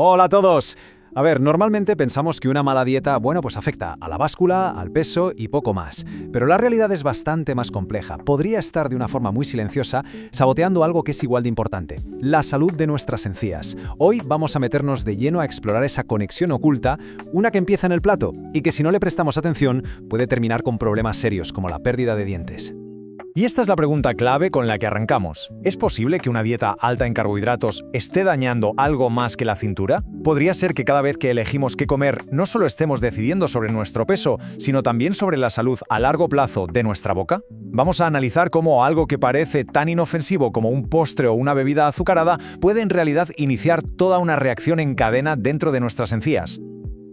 Hola a todos. A ver, normalmente pensamos que una mala dieta, pues afecta a la báscula, al peso y poco más. Pero la realidad es bastante más compleja. Podría estar de una forma muy silenciosa, saboteando algo que es igual de importante: la salud de nuestras encías. Hoy vamos a meternos de lleno a explorar esa conexión oculta, una que empieza en el plato y que si no le prestamos atención puede terminar con problemas serios como la pérdida de dientes. Y esta es la pregunta clave con la que arrancamos. ¿Es posible que una dieta alta en carbohidratos esté dañando algo más que la cintura? ¿Podría ser que cada vez que elegimos qué comer no solo estemos decidiendo sobre nuestro peso, sino también sobre la salud a largo plazo de nuestra boca? Vamos a analizar cómo algo que parece tan inofensivo como un postre o una bebida azucarada puede en realidad iniciar toda una reacción en cadena dentro de nuestras encías.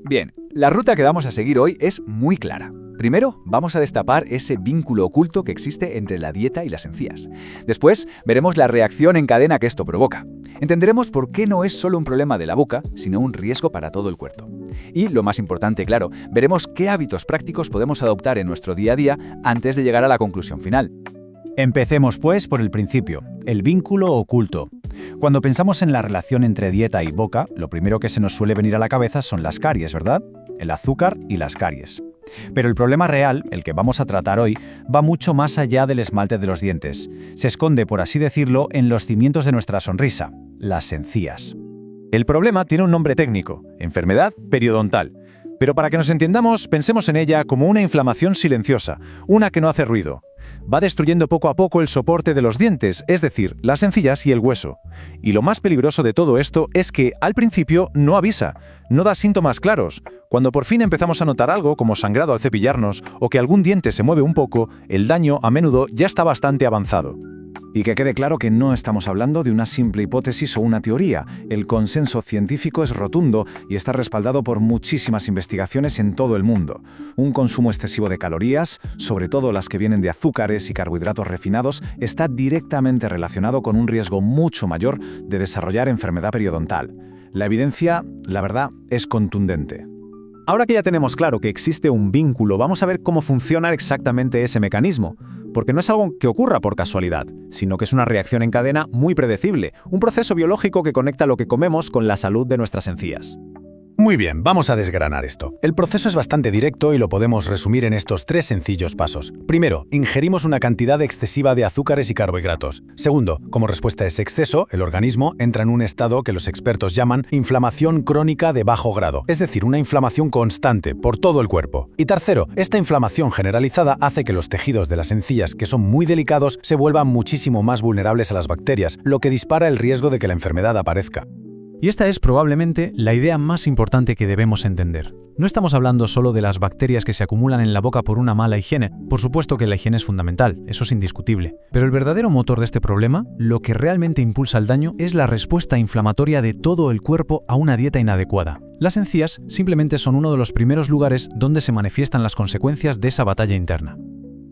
Bien, la ruta que vamos a seguir hoy es muy clara. Primero, vamos a destapar ese vínculo oculto que existe entre la dieta y las encías. Después, veremos la reacción en cadena que esto provoca. Entenderemos por qué no es solo un problema de la boca, sino un riesgo para todo el cuerpo. Y, lo más importante, claro, veremos qué hábitos prácticos podemos adoptar en nuestro día a día antes de llegar a la conclusión final. Empecemos, pues, por el principio, el vínculo oculto. Cuando pensamos en la relación entre dieta y boca, lo primero que se nos suele venir a la cabeza son las caries, ¿verdad? El azúcar y las caries. Pero el problema real, el que vamos a tratar hoy, va mucho más allá del esmalte de los dientes. Se esconde, por así decirlo, en los cimientos de nuestra sonrisa, las encías. El problema tiene un nombre técnico: enfermedad periodontal. Pero para que nos entendamos, pensemos en ella como una inflamación silenciosa, una que no hace ruido. Va destruyendo poco a poco el soporte de los dientes, es decir, las encías y el hueso. Y lo más peligroso de todo esto es que, al principio, no avisa, no da síntomas claros. Cuando por fin empezamos a notar algo, como sangrado al cepillarnos, o que algún diente se mueve un poco, el daño, a menudo, ya está bastante avanzado. Y que quede claro que no estamos hablando de una simple hipótesis o una teoría. El consenso científico es rotundo y está respaldado por muchísimas investigaciones en todo el mundo. Un consumo excesivo de calorías, sobre todo las que vienen de azúcares y carbohidratos refinados, está directamente relacionado con un riesgo mucho mayor de desarrollar enfermedad periodontal. La evidencia, la verdad, es contundente. Ahora que ya tenemos claro que existe un vínculo, vamos a ver cómo funciona exactamente ese mecanismo. Porque no es algo que ocurra por casualidad, sino que es una reacción en cadena muy predecible, un proceso biológico que conecta lo que comemos con la salud de nuestras encías. Muy bien, vamos a desgranar esto. El proceso es bastante directo y lo podemos resumir en estos 3 sencillos pasos. Primero, ingerimos una cantidad excesiva de azúcares y carbohidratos. Segundo, como respuesta a ese exceso, el organismo entra en un estado que los expertos llaman inflamación crónica de bajo grado, es decir, una inflamación constante por todo el cuerpo. Y tercero, esta inflamación generalizada hace que los tejidos de las encías, que son muy delicados, se vuelvan muchísimo más vulnerables a las bacterias, lo que dispara el riesgo de que la enfermedad aparezca. Y esta es probablemente la idea más importante que debemos entender. No estamos hablando solo de las bacterias que se acumulan en la boca por una mala higiene. Por supuesto que la higiene es fundamental, eso es indiscutible. Pero el verdadero motor de este problema, lo que realmente impulsa el daño, es la respuesta inflamatoria de todo el cuerpo a una dieta inadecuada. Las encías simplemente son uno de los primeros lugares donde se manifiestan las consecuencias de esa batalla interna.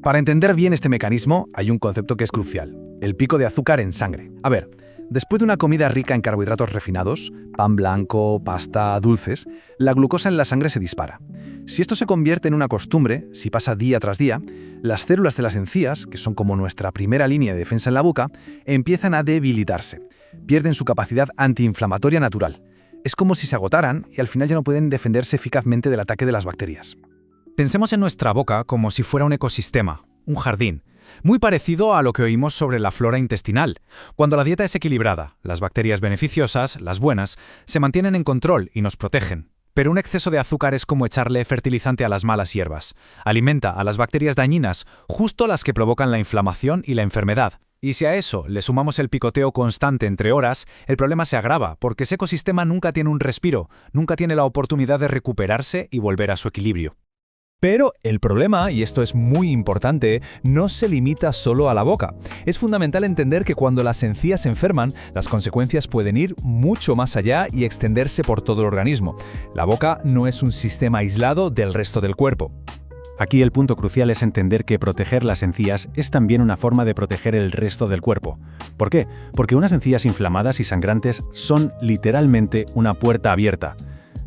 Para entender bien este mecanismo, hay un concepto que es crucial: el pico de azúcar en sangre. A ver, después de una comida rica en carbohidratos refinados, pan blanco, pasta, dulces, la glucosa en la sangre se dispara. Si esto se convierte en una costumbre, si pasa día tras día, las células de las encías, que son como nuestra primera línea de defensa en la boca, empiezan a debilitarse. Pierden su capacidad antiinflamatoria natural. Es como si se agotaran y al final ya no pueden defenderse eficazmente del ataque de las bacterias. Pensemos en nuestra boca como si fuera un ecosistema, un jardín. Muy parecido a lo que oímos sobre la flora intestinal. Cuando la dieta es equilibrada, las bacterias beneficiosas, las buenas, se mantienen en control y nos protegen. Pero un exceso de azúcar es como echarle fertilizante a las malas hierbas. Alimenta a las bacterias dañinas, justo las que provocan la inflamación y la enfermedad. Y si a eso le sumamos el picoteo constante entre horas, el problema se agrava, porque ese ecosistema nunca tiene un respiro, nunca tiene la oportunidad de recuperarse y volver a su equilibrio. Pero el problema, y esto es muy importante, no se limita solo a la boca. Es fundamental entender que cuando las encías se enferman, las consecuencias pueden ir mucho más allá y extenderse por todo el organismo. La boca no es un sistema aislado del resto del cuerpo. Aquí el punto crucial es entender que proteger las encías es también una forma de proteger el resto del cuerpo. ¿Por qué? Porque unas encías inflamadas y sangrantes son literalmente una puerta abierta.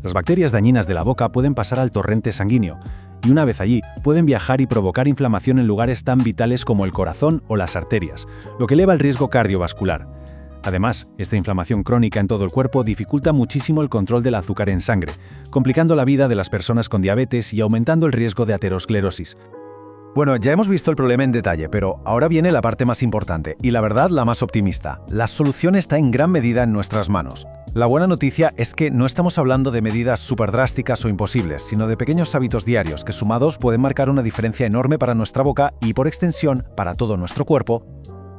Las bacterias dañinas de la boca pueden pasar al torrente sanguíneo, y una vez allí pueden viajar y provocar inflamación en lugares tan vitales como el corazón o las arterias, lo que eleva el riesgo cardiovascular. Además, esta inflamación crónica en todo el cuerpo dificulta muchísimo el control del azúcar en sangre, complicando la vida de las personas con diabetes y aumentando el riesgo de aterosclerosis. Bueno, ya hemos visto el problema en detalle, pero ahora viene la parte más importante y la verdad la más optimista. La solución está en gran medida en nuestras manos. La buena noticia es que no estamos hablando de medidas súper drásticas o imposibles, sino de pequeños hábitos diarios que sumados pueden marcar una diferencia enorme para nuestra boca y por extensión para todo nuestro cuerpo.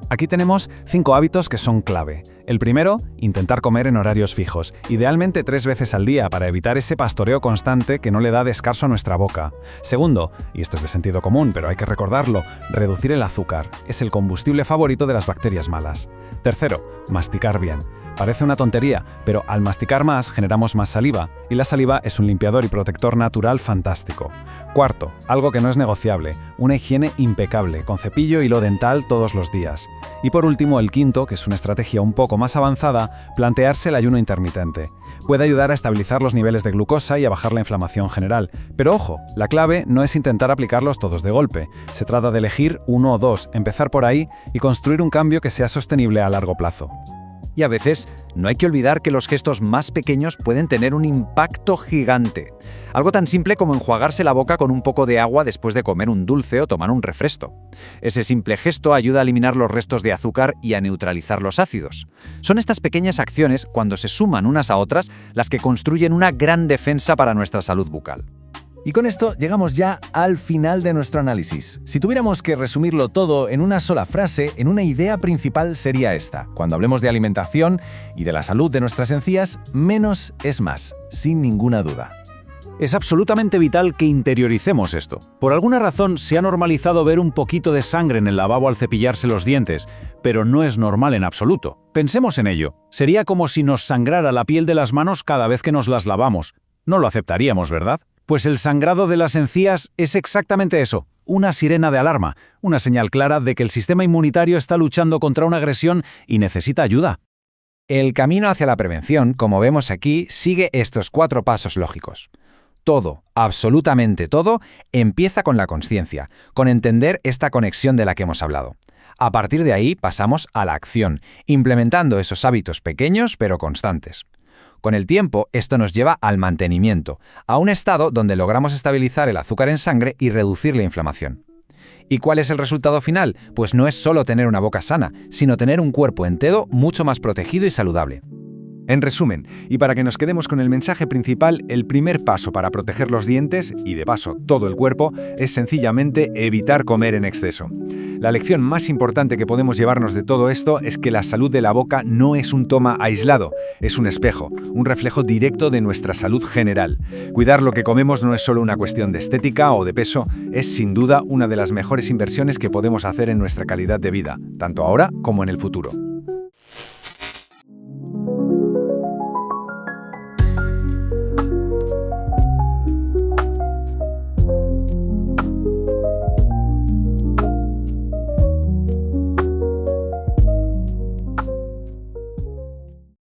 Aquí tenemos 5 hábitos que son clave. El primero, intentar comer en horarios fijos, idealmente 3 veces al día para evitar ese pastoreo constante que no le da descanso a nuestra boca. Segundo, y esto es de sentido común, pero hay que recordarlo, reducir el azúcar. Es el combustible favorito de las bacterias malas. Tercero, masticar bien. Parece una tontería, pero al masticar más generamos más saliva, y la saliva es un limpiador y protector natural fantástico. Cuarto, algo que no es negociable, una higiene impecable, con cepillo y hilo dental todos los días. Y por último, el quinto, que es una estrategia un poco más avanzada, plantearse el ayuno intermitente. Puede ayudar a estabilizar los niveles de glucosa y a bajar la inflamación general. Pero ojo, la clave no es intentar aplicarlos todos de golpe. Se trata de elegir 1 o 2, empezar por ahí y construir un cambio que sea sostenible a largo plazo. Y a veces no hay que olvidar que los gestos más pequeños pueden tener un impacto gigante. Algo tan simple como enjuagarse la boca con un poco de agua después de comer un dulce o tomar un refresco. Ese simple gesto ayuda a eliminar los restos de azúcar y a neutralizar los ácidos. Son estas pequeñas acciones, cuando se suman unas a otras, las que construyen una gran defensa para nuestra salud bucal. Y con esto llegamos ya al final de nuestro análisis. Si tuviéramos que resumirlo todo en una sola frase, en una idea principal sería esta. Cuando hablemos de alimentación y de la salud de nuestras encías, menos es más, sin ninguna duda. Es absolutamente vital que interioricemos esto. Por alguna razón se ha normalizado ver un poquito de sangre en el lavabo al cepillarse los dientes, pero no es normal en absoluto. Pensemos en ello. Sería como si nos sangrara la piel de las manos cada vez que nos las lavamos. No lo aceptaríamos, ¿verdad? Pues el sangrado de las encías es exactamente eso, una sirena de alarma, una señal clara de que el sistema inmunitario está luchando contra una agresión y necesita ayuda. El camino hacia la prevención, como vemos aquí, sigue estos 4 pasos lógicos. Todo, absolutamente todo, empieza con la consciencia, con entender esta conexión de la que hemos hablado. A partir de ahí pasamos a la acción, implementando esos hábitos pequeños pero constantes. Con el tiempo, esto nos lleva al mantenimiento, a un estado donde logramos estabilizar el azúcar en sangre y reducir la inflamación. ¿Y cuál es el resultado final? Pues no es solo tener una boca sana, sino tener un cuerpo entero mucho más protegido y saludable. En resumen, y para que nos quedemos con el mensaje principal, el primer paso para proteger los dientes, y de paso todo el cuerpo, es sencillamente evitar comer en exceso. La lección más importante que podemos llevarnos de todo esto es que la salud de la boca no es un toma aislado, es un espejo, un reflejo directo de nuestra salud general. Cuidar lo que comemos no es solo una cuestión de estética o de peso, es sin duda una de las mejores inversiones que podemos hacer en nuestra calidad de vida, tanto ahora como en el futuro.